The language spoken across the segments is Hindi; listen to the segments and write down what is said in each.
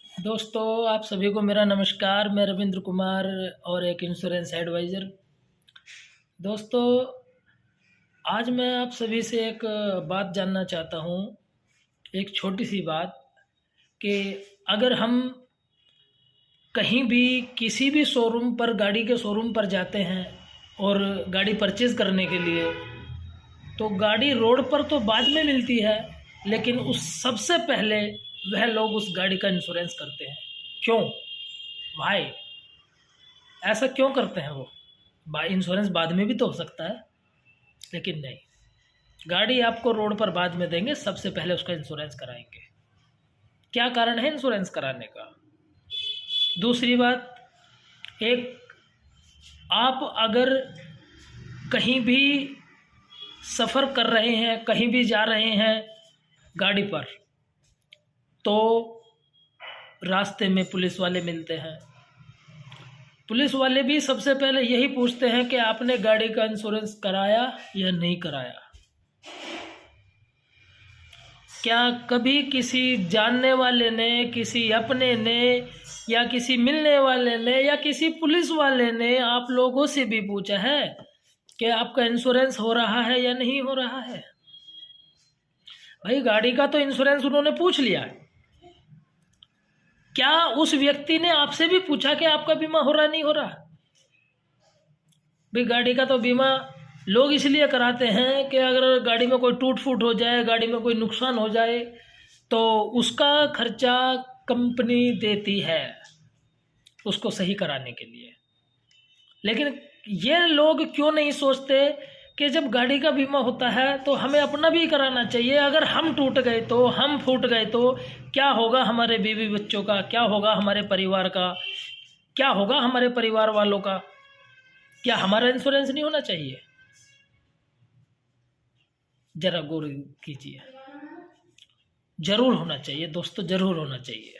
दोस्तों, आप सभी को मेरा नमस्कार। मैं रविंद्र कुमार और एक इंश्योरेंस एडवाइज़र। दोस्तों, आज मैं आप सभी से एक बात जानना चाहता हूँ, एक छोटी सी बात कि अगर हम कहीं भी किसी भी शोरूम पर, गाड़ी के शोरूम पर जाते हैं और गाड़ी परचेज़ करने के लिए, तो गाड़ी रोड पर तो बाद में मिलती है, लेकिन उस सबसे पहले वह लोग उस गाड़ी का इंश्योरेंस करते हैं। क्यों भाई? ऐसा क्यों करते हैं वो? इंश्योरेंस बाद में भी तो हो सकता है, लेकिन नहीं, गाड़ी आपको रोड पर बाद में देंगे, सबसे पहले उसका इंश्योरेंस कराएंगे। क्या कारण है इंश्योरेंस कराने का? दूसरी बात, एक आप अगर कहीं भी सफ़र कर रहे हैं, कहीं भी जा रहे हैं गाड़ी पर, तो रास्ते में पुलिस वाले मिलते हैं। पुलिस वाले भी सबसे पहले यही पूछते हैं कि आपने गाड़ी का इंश्योरेंस कराया या नहीं कराया। क्या कभी किसी जानने वाले ने, किसी अपने ने, या किसी मिलने वाले ने, या किसी पुलिस वाले ने आप लोगों से भी पूछा है कि आपका इंश्योरेंस हो रहा है या नहीं हो रहा है? भाई, गाड़ी का तो इंश्योरेंस उन्होंने पूछ लिया है, क्या उस व्यक्ति ने आपसे भी पूछा कि आपका बीमा हो रहा नहीं हो रहा? भाई, गाड़ी का तो बीमा लोग इसलिए कराते हैं कि अगर गाड़ी में कोई टूट फूट हो जाए, गाड़ी में कोई नुकसान हो जाए, तो उसका खर्चा कंपनी देती है उसको सही कराने के लिए। लेकिन ये लोग क्यों नहीं सोचते कि जब गाड़ी का बीमा होता है तो हमें अपना भी कराना चाहिए। अगर हम टूट गए तो, हम फूट गए तो क्या होगा हमारे बीवी बच्चों का, क्या होगा हमारे परिवार का, क्या होगा हमारे परिवार वालों का? क्या हमारा इंश्योरेंस नहीं होना चाहिए? जरा गौर कीजिए। जरूर होना चाहिए दोस्तों, जरूर होना चाहिए।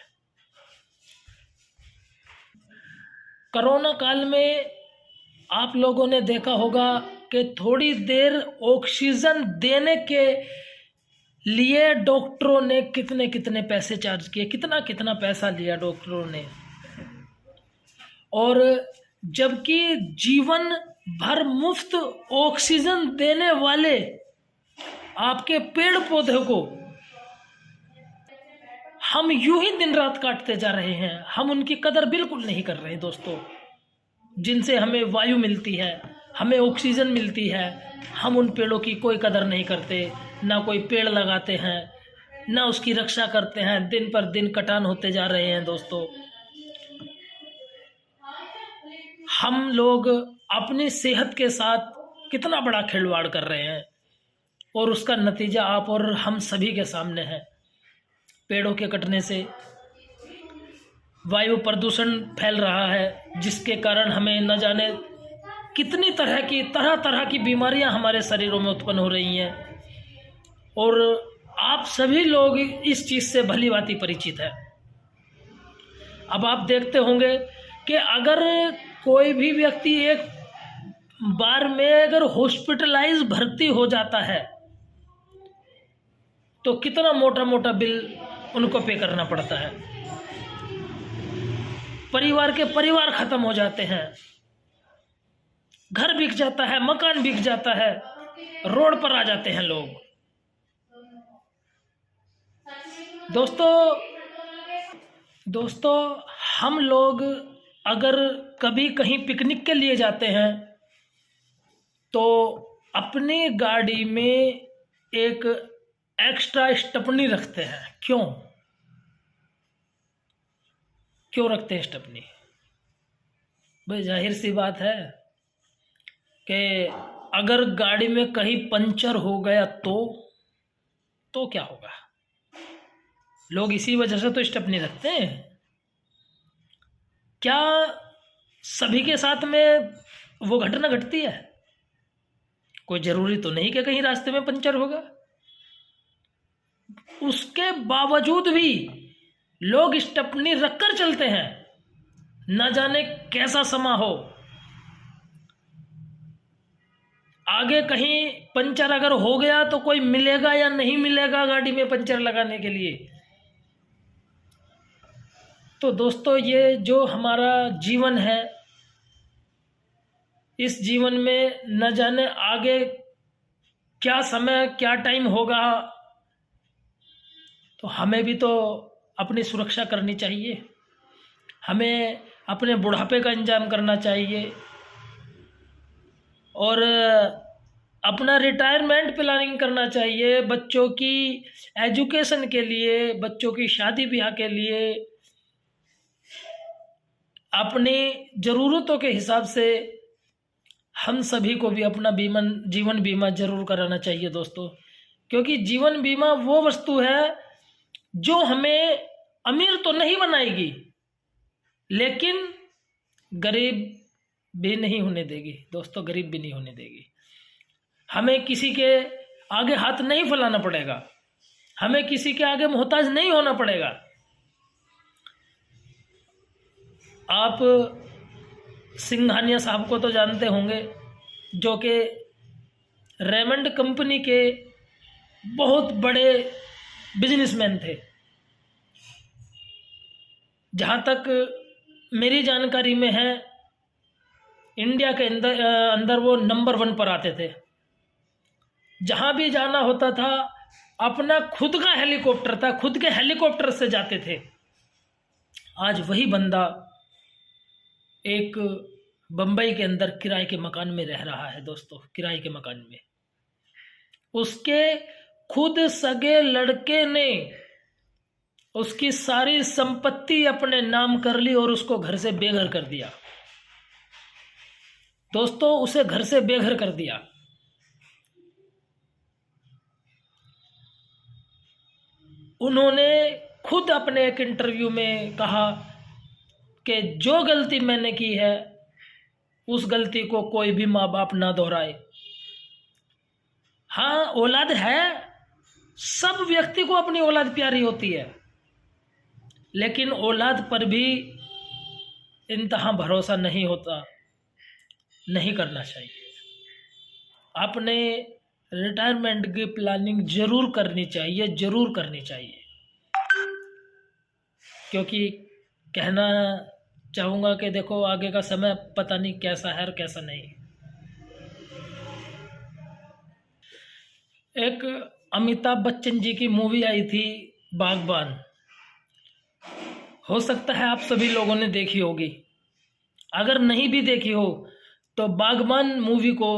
कोरोना काल में आप लोगों ने देखा होगा कि थोड़ी देर ऑक्सीजन देने के लिए डॉक्टरों ने कितने कितने पैसे चार्ज किए, कितना कितना पैसा लिया डॉक्टरों ने। और जबकि जीवन भर मुफ्त ऑक्सीजन देने वाले आपके पेड़ पौधे को हम यूं ही दिन रात काटते जा रहे हैं। हम उनकी कदर बिल्कुल नहीं कर रहे दोस्तों, जिनसे हमें वायु मिलती है, हमें ऑक्सीजन मिलती है। हम उन पेड़ों की कोई कदर नहीं करते, ना कोई पेड़ लगाते हैं, ना उसकी रक्षा करते हैं। दिन पर दिन कटान होते जा रहे हैं दोस्तों। हम लोग अपनी सेहत के साथ कितना बड़ा खिलवाड़ कर रहे हैं, और उसका नतीजा आप और हम सभी के सामने है। पेड़ों के कटने से वायु प्रदूषण फैल रहा है, जिसके कारण हमें न जाने कितनी तरह तरह की बीमारियां हमारे शरीरों में उत्पन्न हो रही हैं। और आप सभी लोग इस चीज़ से भली भांति परिचित है। अब आप देखते होंगे कि अगर कोई भी व्यक्ति एक बार में अगर हॉस्पिटलाइज भर्ती हो जाता है, तो कितना मोटा मोटा बिल उनको पे करना पड़ता है। परिवार के परिवार खत्म हो जाते हैं, घर बिक जाता है, मकान बिक जाता है, रोड पर आ जाते हैं लोग। दोस्तों, हम लोग अगर कभी कहीं पिकनिक के लिए जाते हैं तो अपनी गाड़ी में एक एक्स्ट्रा स्टेपनी रखते हैं। क्यों रखते हैं स्टेपनी? भाई, जाहिर सी बात है कि अगर गाड़ी में कहीं पंचर हो गया तो क्या होगा? लोग इसी वजह से तो स्टेपनी रखते हैं। क्या सभी के साथ में वो घटना घटती है? कोई जरूरी तो नहीं कि कहीं रास्ते में पंचर होगा। उसके बावजूद भी लोग स्टेपनी रखकर चलते हैं, न जाने कैसा समा हो। आगे कहीं पंचर अगर हो गया तो कोई मिलेगा या नहीं मिलेगा गाड़ी में पंचर लगाने के लिए? तो दोस्तों, ये जो हमारा जीवन है, इस जीवन में न जाने आगे क्या समय क्या टाइम होगा, तो हमें भी तो अपनी सुरक्षा करनी चाहिए। हमें अपने बुढ़ापे का इंतजाम करना चाहिए और अपना रिटायरमेंट प्लानिंग करना चाहिए, बच्चों की एजुकेशन के लिए, बच्चों की शादी ब्याह के लिए, अपनी ज़रूरतों के हिसाब से हम सभी को भी अपना जीवन बीमा जरूर कराना चाहिए दोस्तों। क्योंकि जीवन बीमा वो वस्तु है जो हमें अमीर तो नहीं बनाएगी, लेकिन गरीब भी नहीं होने देगी दोस्तों, गरीब भी नहीं होने देगी। हमें किसी के आगे हाथ नहीं फैलाना पड़ेगा, हमें किसी के आगे मोहताज नहीं होना पड़ेगा। आप सिंघानिया साहब को तो जानते होंगे, जो कि रेमंड कंपनी के बहुत बड़े बिजनेसमैन थे। जहाँ तक मेरी जानकारी में है, इंडिया के अंदर वो नंबर 1 पर आते थे। जहाँ भी जाना होता था, अपना खुद का हेलीकॉप्टर था, खुद के हेलीकॉप्टर से जाते थे। आज वही बंदा एक बम्बई के अंदर किराए के मकान में रह रहा है दोस्तों, किराए के मकान में। उसके खुद सगे लड़के ने उसकी सारी संपत्ति अपने नाम कर ली और उसको घर से बेघर कर दिया दोस्तों, उसे घर से बेघर कर दिया। उन्होंने खुद अपने एक इंटरव्यू में कहा कि जो गलती मैंने की है, उस गलती को कोई भी माँ बाप ना दोहराए। हाँ, औलाद है, सब व्यक्ति को अपनी औलाद प्यारी होती है, लेकिन औलाद पर भी इंतहा भरोसा नहीं होता, नहीं करना चाहिए। आपने रिटायरमेंट की प्लानिंग जरूर करनी चाहिए, जरूर करनी चाहिए। क्योंकि कहना चाहूँगा कि देखो, आगे का समय पता नहीं कैसा है और कैसा नहीं। एक अमिताभ बच्चन जी की मूवी आई थी बागबान, हो सकता है आप सभी लोगों ने देखी होगी। अगर नहीं भी देखी हो तो बागबान मूवी को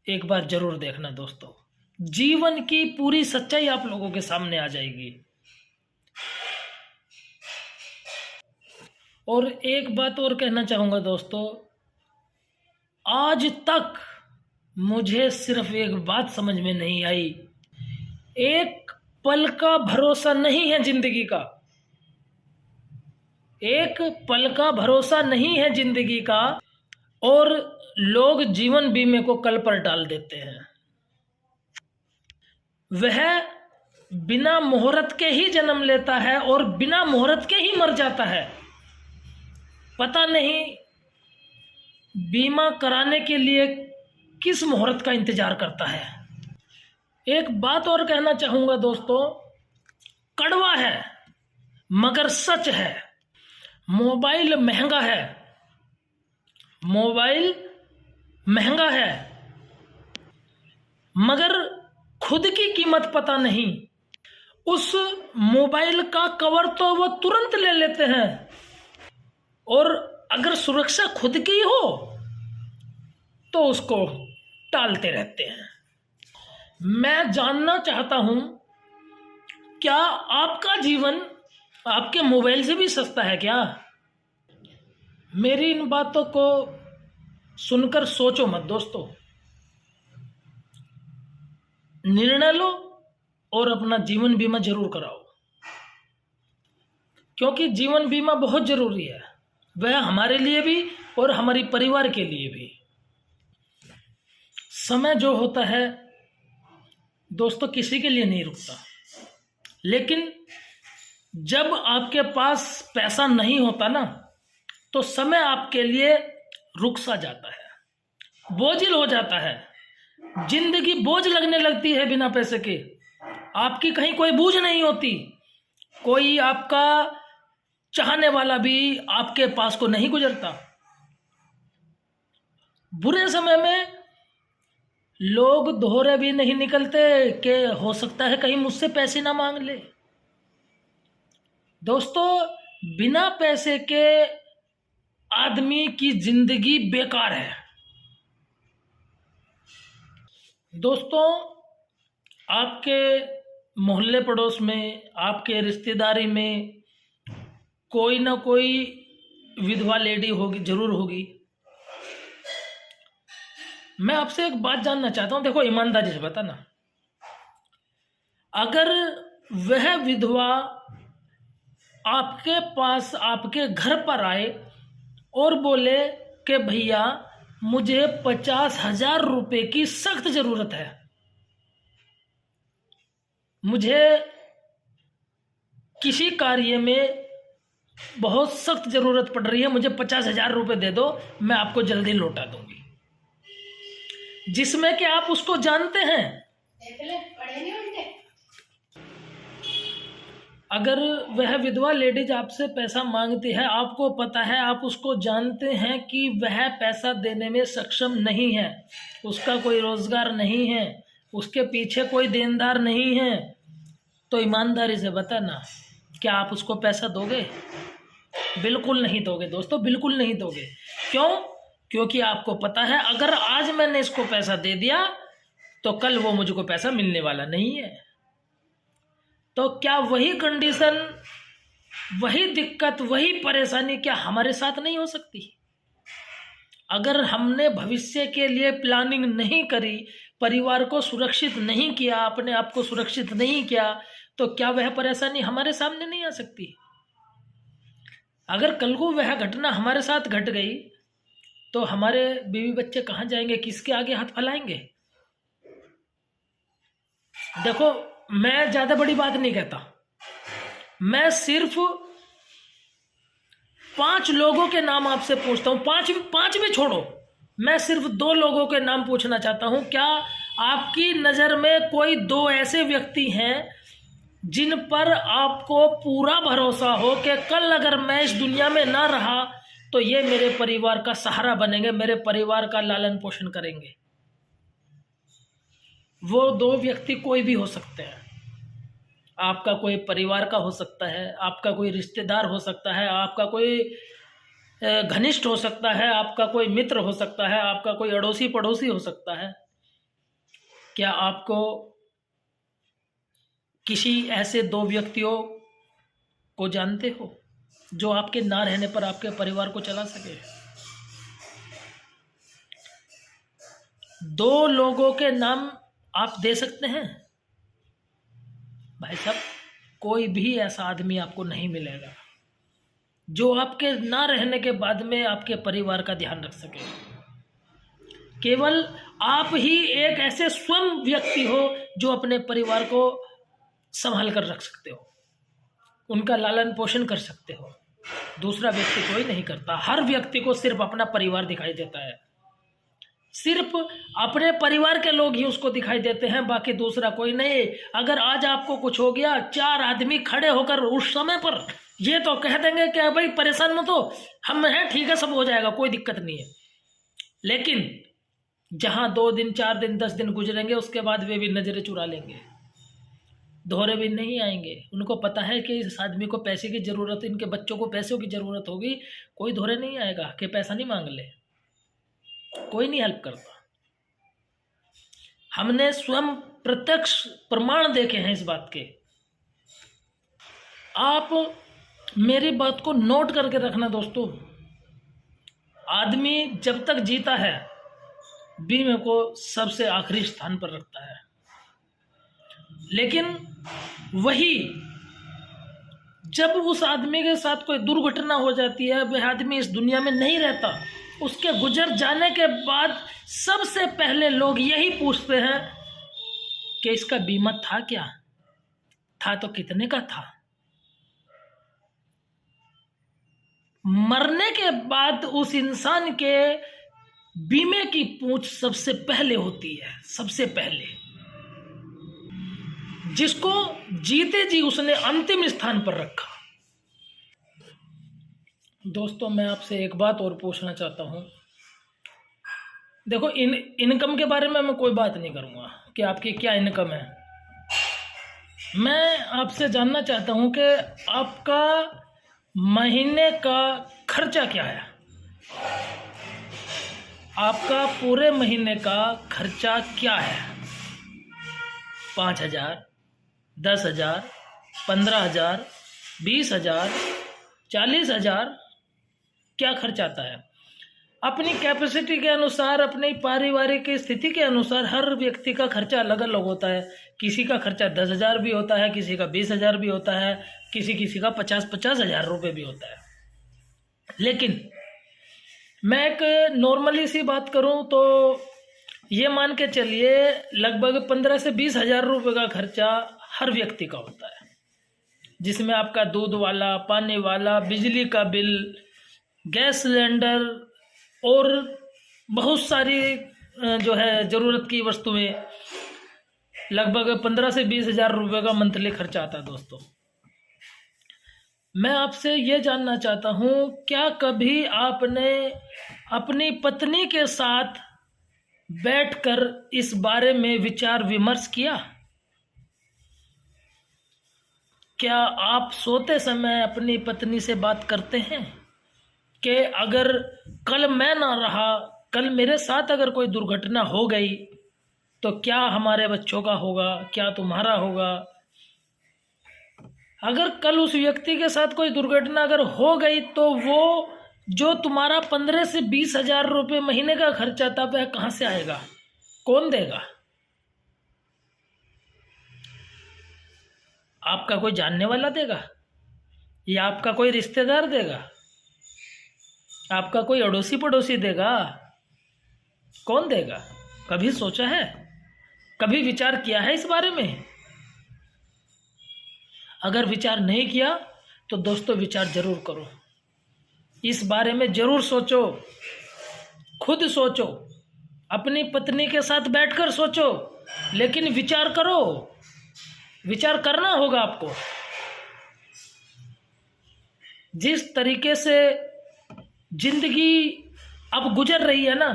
एक बार जरूर देखना दोस्तों, जीवन की पूरी सच्चाई आप लोगों के सामने आ जाएगी। और एक बात और कहना चाहूँगा दोस्तों, आज तक मुझे सिर्फ एक बात समझ में नहीं आई, एक पल का भरोसा नहीं है जिंदगी का, एक पल का भरोसा नहीं है जिंदगी का, और लोग जीवन बीमे को कल पर डाल देते हैं। वह बिना मुहूर्त के ही जन्म लेता है और बिना मुहूर्त के ही मर जाता है। पता नहीं बीमा कराने के लिए किस मुहूर्त का इंतजार करता है। एक बात और कहना चाहूँगा दोस्तों, कड़वा है मगर सच है, मोबाइल महंगा है, मोबाइल महंगा है, मगर खुद की कीमत पता नहीं। उस मोबाइल का कवर तो वो तुरंत ले लेते हैं, और अगर सुरक्षा खुद की हो तो उसको टालते रहते हैं। मैं जानना चाहता हूं, क्या आपका जीवन आपके मोबाइल से भी सस्ता है क्या? मेरी इन बातों को सुनकर सोचो मत दोस्तों, निर्णय लो और अपना जीवन बीमा जरूर कराओ। क्योंकि जीवन बीमा बहुत जरूरी है, वह हमारे लिए भी और हमारे परिवार के लिए भी। समय जो होता है दोस्तों किसी के लिए नहीं रुकता, लेकिन जब आपके पास पैसा नहीं होता ना, तो समय आपके लिए रुक सा जाता है, बोझिल हो जाता है, जिंदगी बोझ लगने लगती है बिना पैसे के। आपकी कहीं कोई बूझ नहीं होती, कोई आपका चाहने वाला भी आपके पास को नहीं गुजरता। बुरे समय में लोग दोहरे भी नहीं निकलते कि हो सकता है कहीं मुझसे पैसे ना मांग ले। दोस्तों, बिना पैसे के आदमी की जिंदगी बेकार है। दोस्तों, आपके मोहल्ले पड़ोस में, आपके रिश्तेदारी में कोई ना कोई विधवा लेडी होगी, जरूर होगी। मैं आपसे एक बात जानना चाहता हूं, देखो ईमानदारी से बताना, अगर वह विधवा आपके पास, आपके घर पर आए और बोले कि भैया मुझे 50,000 रुपए की सख्त जरूरत है, मुझे किसी कार्य में बहुत सख्त जरूरत पड़ रही है, मुझे 50,000 रुपए दे दो, मैं आपको जल्दी लौटा दूंगी, जिसमें कि आप उसको जानते हैं। अगर वह विधवा लेडीज आपसे पैसा मांगती है, आपको पता है, आप उसको जानते हैं कि वह पैसा देने में सक्षम नहीं है, उसका कोई रोजगार नहीं है, उसके पीछे कोई देनदार नहीं है, तो ईमानदारी से बताना, क्या आप उसको पैसा दोगे? बिल्कुल नहीं दोगे दोस्तों, बिल्कुल नहीं दोगे। क्यों? क्योंकि आपको पता है अगर आज मैंने इसको पैसा दे दिया तो कल वो मुझको पैसा मिलने वाला नहीं है। तो क्या वही कंडीशन, वही दिक्कत, वही परेशानी क्या हमारे साथ नहीं हो सकती? अगर हमने भविष्य के लिए प्लानिंग नहीं करी, परिवार को सुरक्षित नहीं किया, अपने आप को सुरक्षित नहीं किया, तो क्या वह परेशानी हमारे सामने नहीं आ सकती? अगर कल को वह घटना हमारे साथ घट गई तो हमारे बीवी बच्चे कहाँ जाएंगे, किसके आगे हाथ फैलाएंगे? देखो, मैं ज्यादा बड़ी बात नहीं कहता, मैं सिर्फ 5 लोगों के नाम आपसे पूछता हूं, पांच भी छोड़ो, मैं सिर्फ 2 लोगों के नाम पूछना चाहता हूं। क्या आपकी नजर में कोई 2 ऐसे व्यक्ति हैं जिन पर आपको पूरा भरोसा हो कि कल अगर मैं इस दुनिया में ना रहा तो ये मेरे परिवार का सहारा बनेंगे, मेरे परिवार का लालन पोषण करेंगे? वो 2 व्यक्ति कोई भी हो सकते हैं, आपका कोई परिवार का हो सकता है, आपका कोई रिश्तेदार हो सकता है, आपका कोई घनिष्ठ हो सकता है, आपका कोई मित्र हो सकता है, आपका कोई अड़ोसी पड़ोसी हो सकता है। क्या आपको किसी ऐसे 2 व्यक्तियों को जानते हो जो आपके ना रहने पर आपके परिवार को चला सके? 2 लोगों के नाम आप दे सकते हैं? भाई साहब, कोई भी ऐसा आदमी आपको नहीं मिलेगा जो आपके ना रहने के बाद में आपके परिवार का ध्यान रख सके। केवल आप ही एक ऐसे स्वयं व्यक्ति हो जो अपने परिवार को संभाल कर रख सकते हो, उनका लालन पोषण कर सकते हो। दूसरा व्यक्ति कोई नहीं करता। हर व्यक्ति को सिर्फ अपना परिवार दिखाई देता है, सिर्फ अपने परिवार के लोग ही उसको दिखाई देते हैं, बाकी दूसरा कोई नहीं। अगर आज आपको कुछ हो गया, 4 आदमी खड़े होकर उस समय पर ये तो कह देंगे कि भाई परेशान मत हो, हम हैं, ठीक है, सब हो जाएगा, कोई दिक्कत नहीं है। लेकिन जहां 2 दिन, 4 दिन, 10 दिन गुजरेंगे, उसके बाद वे भी नजरें चुरा लेंगे, दोहरे भी नहीं आएंगे। उनको पता है कि इस आदमी को पैसे की जरूरत, इनके बच्चों को पैसों की जरूरत होगी, कोई दोहरे नहीं आएगा कि पैसा नहीं मांग ले, कोई नहीं हेल्प करता। हमने स्वयं प्रत्यक्ष प्रमाण देखे हैं इस बात के। आप मेरी बात को नोट करके रखना दोस्तों, आदमी जब तक जीता है बीमे को सबसे आखिरी स्थान पर रखता है, लेकिन वही जब उस आदमी के साथ कोई दुर्घटना हो जाती है, वह आदमी इस दुनिया में नहीं रहता, उसके गुजर जाने के बाद सबसे पहले लोग यही पूछते हैं कि इसका बीमा था क्या, था तो कितने का था। मरने के बाद उस इंसान के बीमे की पूंछ सबसे पहले होती है, सबसे पहले। जिसको जीते जी उसने अंतिम स्थान पर रखा। दोस्तों, मैं आपसे एक बात और पूछना चाहता हूँ। देखो, इनकम के बारे में मैं कोई बात नहीं करूँगा कि आपकी क्या इनकम है। मैं आपसे जानना चाहता हूँ कि आपका महीने का खर्चा क्या है। आपका पूरे महीने का खर्चा क्या है? 5,000, 10,000, 15,000, 20,000, 40,000, क्या खर्च आता है? अपनी कैपेसिटी के अनुसार, अपनी पारिवारिक स्थिति के अनुसार हर व्यक्ति का खर्चा अलग अलग होता है। किसी का खर्चा 10,000 भी होता है, किसी का 20,000 भी होता है, किसी का 50,000 रुपये भी होता है। लेकिन मैं एक नॉर्मली सी बात करूं तो ये मान के चलिए लगभग 15 से 20,000 रुपये का खर्चा हर व्यक्ति का होता है, जिसमें आपका दूध वाला, पानी वाला, बिजली का बिल, गैस सिलेंडर और बहुत सारी जो है ज़रूरत की वस्तुएं, लगभग 15 से 20,000 रुपये का मंथली खर्चा आता है। दोस्तों, मैं आपसे ये जानना चाहता हूँ, क्या कभी आपने अपनी पत्नी के साथ बैठकर इस बारे में विचार विमर्श किया? क्या आप सोते समय अपनी पत्नी से बात करते हैं कि अगर कल मैं ना रहा, कल मेरे साथ अगर कोई दुर्घटना हो गई तो क्या हमारे बच्चों का होगा, क्या तुम्हारा होगा? अगर कल उस व्यक्ति के साथ कोई दुर्घटना अगर हो गई तो वो जो तुम्हारा 15 से 20,000 रुपये महीने का खर्चा था वह कहाँ से आएगा? कौन देगा? आपका कोई जानने वाला देगा या आपका कोई रिश्तेदार देगा? आपका कोई अड़ोसी पड़ोसी देगा? कौन देगा? कभी सोचा है? कभी विचार किया है इस बारे में? अगर विचार नहीं किया तो दोस्तों विचार जरूर करो, इस बारे में जरूर सोचो, खुद सोचो, अपनी पत्नी के साथ बैठकर सोचो, लेकिन विचार करो, विचार करना होगा आपको। जिस तरीके से जिंदगी अब गुजर रही है ना,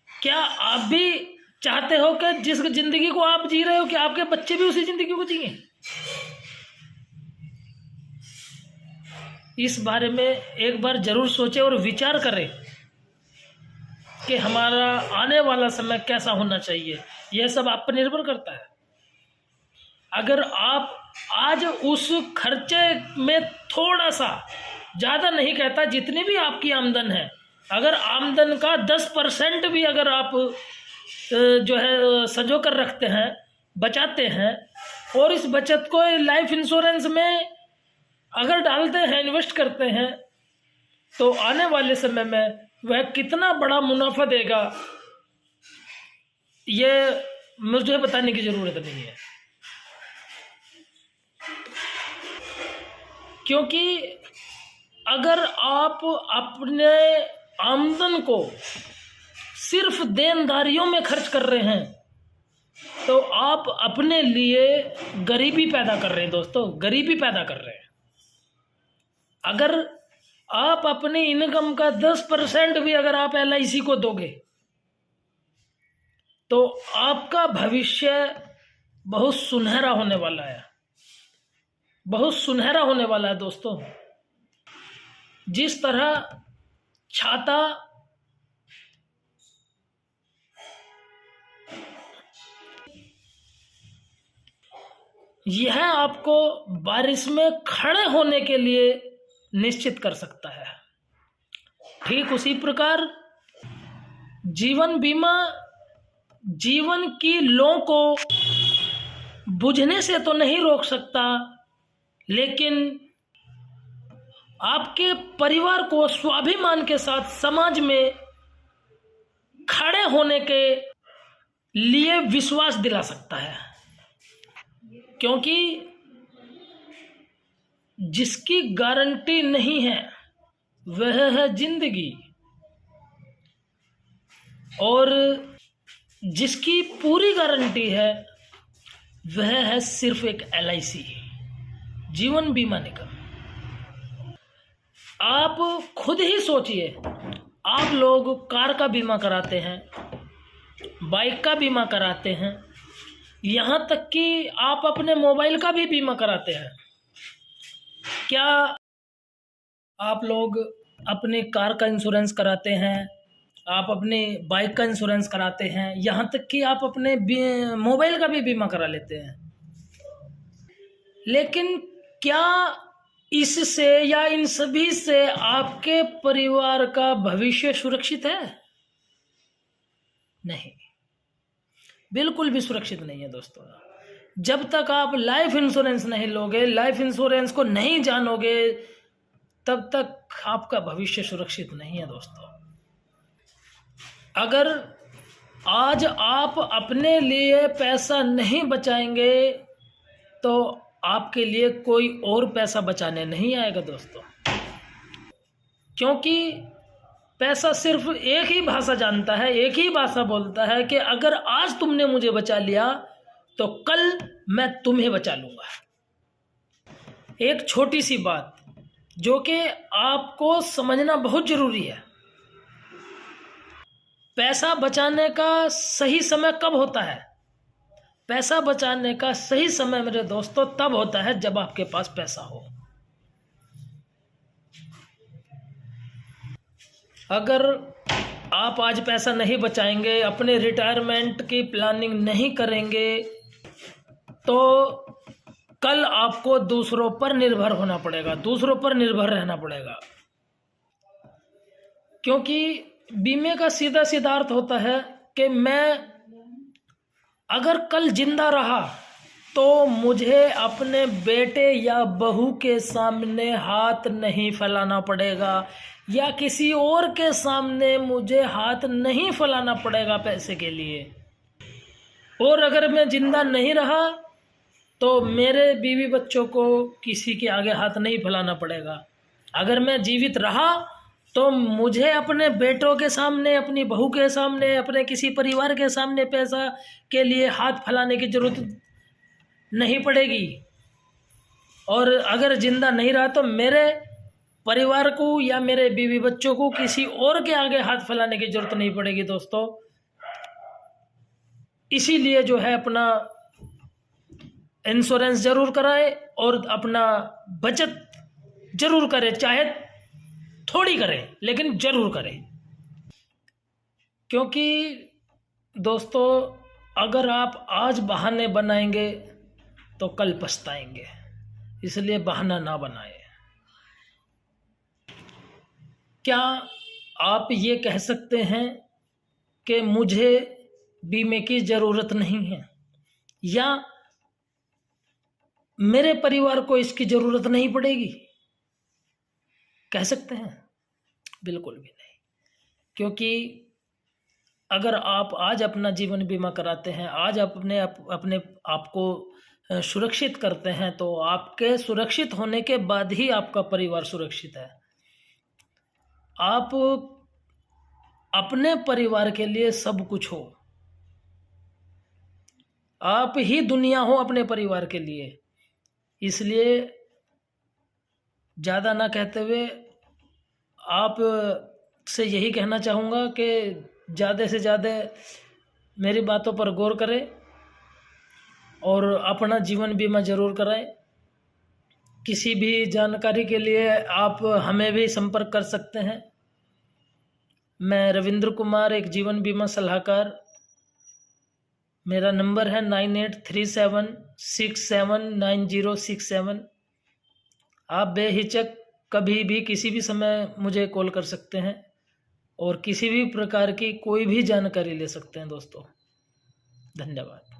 क्या आप भी चाहते हो कि जिस जिंदगी को आप जी रहे हो कि आपके बच्चे भी उसी जिंदगी को जिए? इस बारे में एक बार जरूर सोचें और विचार करें कि हमारा आने वाला समय कैसा होना चाहिए। यह सब आप पर निर्भर करता है। अगर आप आज उस खर्चे में थोड़ा सा, ज़्यादा नहीं कहता, जितनी भी आपकी आमदन है, अगर आमदन का 10% भी अगर आप जो है संजो कर रखते हैं, बचाते हैं, और इस बचत को लाइफ इंश्योरेंस में अगर डालते हैं, इन्वेस्ट करते हैं, तो आने वाले समय में वह कितना बड़ा मुनाफा देगा ये मुझे बताने की ज़रूरत नहीं है। क्योंकि अगर आप अपने आमदन को सिर्फ देनदारियों में खर्च कर रहे हैं तो आप अपने लिए गरीबी पैदा कर रहे हैं। दोस्तों, गरीबी पैदा कर रहे हैं। अगर आप अपनी इनकम का 10% भी अगर आप LIC को दोगे तो आपका भविष्य बहुत सुनहरा होने वाला है, बहुत सुनहरा होने वाला है। दोस्तों, जिस तरह छाता यह आपको बारिश में खड़े होने के लिए निश्चित कर सकता है, ठीक उसी प्रकार जीवन बीमा जीवन की लौ को बुझने से तो नहीं रोक सकता, लेकिन आपके परिवार को स्वाभिमान के साथ समाज में खड़े होने के लिए विश्वास दिला सकता है। क्योंकि जिसकी गारंटी नहीं है वह है जिंदगी, और जिसकी पूरी गारंटी है वह है सिर्फ एक LIC, जीवन बीमा निगम। आप खुद ही सोचिए, आप लोग कार का बीमा कराते हैं, बाइक का बीमा कराते हैं, यहाँ तक कि आप अपने मोबाइल का भी बीमा कराते हैं। क्या आप लोग अपने कार का इंश्योरेंस कराते हैं, आप अपने बाइक का इंश्योरेंस कराते हैं, यहाँ तक कि आप अपने मोबाइल का भी बीमा करा लेते हैं। लेकिन क्या इससे या इन सभी से आपके परिवार का भविष्य सुरक्षित है? नहीं, बिल्कुल भी सुरक्षित नहीं है दोस्तों। जब तक आप लाइफ इंश्योरेंस नहीं लोगे, लाइफ इंश्योरेंस को नहीं जानोगे, तब तक आपका भविष्य सुरक्षित नहीं है दोस्तों। अगर आज आप अपने लिए पैसा नहीं बचाएंगे तो आपके लिए कोई और पैसा बचाने नहीं आएगा दोस्तों, क्योंकि पैसा सिर्फ एक ही भाषा जानता है, एक ही भाषा बोलता है कि अगर आज तुमने मुझे बचा लिया तो कल मैं तुम्हें बचा लूंगा। एक छोटी सी बात जो कि आपको समझना बहुत जरूरी है, पैसा बचाने का सही समय कब होता है? पैसा बचाने का सही समय मेरे दोस्तों तब होता है जब आपके पास पैसा हो। अगर आप आज पैसा नहीं बचाएंगे, अपने रिटायरमेंट की प्लानिंग नहीं करेंगे, तो कल आपको दूसरों पर निर्भर होना पड़ेगा, दूसरों पर निर्भर रहना पड़ेगा। क्योंकि बीमे का सीधा सिद्धांत होता है कि मैं अगर कल जिंदा रहा तो मुझे अपने बेटे या बहू के सामने हाथ नहीं फैलाना पड़ेगा, या किसी और के सामने मुझे हाथ नहीं फैलाना पड़ेगा पैसे के लिए। और अगर मैं जिंदा नहीं रहा तो मेरे बीवी बच्चों को किसी के आगे हाथ नहीं फैलाना पड़ेगा। अगर मैं जीवित रहा तो मुझे अपने बेटों के सामने, अपनी बहू के सामने, अपने किसी परिवार के सामने पैसा के लिए हाथ फैलाने की जरूरत नहीं पड़ेगी। और अगर जिंदा नहीं रहा तो मेरे परिवार को या मेरे बीवी बच्चों को किसी और के आगे हाथ फैलाने की जरूरत नहीं पड़ेगी दोस्तों। इसीलिए जो है अपना इंश्योरेंस जरूर कराए और अपना बचत जरूर करें, चाहे थोड़ी करें लेकिन जरूर करें। क्योंकि दोस्तों अगर आप आज बहाने बनाएंगे तो कल पछताएंगे, इसलिए बहाना ना बनाएं। क्या आप ये कह सकते हैं कि मुझे बीमे की ज़रूरत नहीं है, या मेरे परिवार को इसकी ज़रूरत नहीं पड़ेगी? कह सकते हैं? बिल्कुल भी नहीं। क्योंकि अगर आप आज अपना जीवन बीमा कराते हैं, आज अपने आप को सुरक्षित करते हैं, तो आपके सुरक्षित होने के बाद ही आपका परिवार सुरक्षित है। आप अपने परिवार के लिए सब कुछ हो, आप ही दुनिया हो अपने परिवार के लिए। इसलिए ज़्यादा ना कहते हुए आप से यही कहना चाहूँगा कि ज़्यादा से ज़्यादा मेरी बातों पर गौर करें और अपना जीवन बीमा ज़रूर कराएं। किसी भी जानकारी के लिए आप हमें भी संपर्क कर सकते हैं। मैं रविंद्र कुमार, एक जीवन बीमा सलाहकार। मेरा नंबर है 9837679067। आप बेहिचक कभी भी किसी भी समय मुझे कॉल कर सकते हैं और किसी भी प्रकार की कोई भी जानकारी ले सकते हैं दोस्तों। धन्यवाद।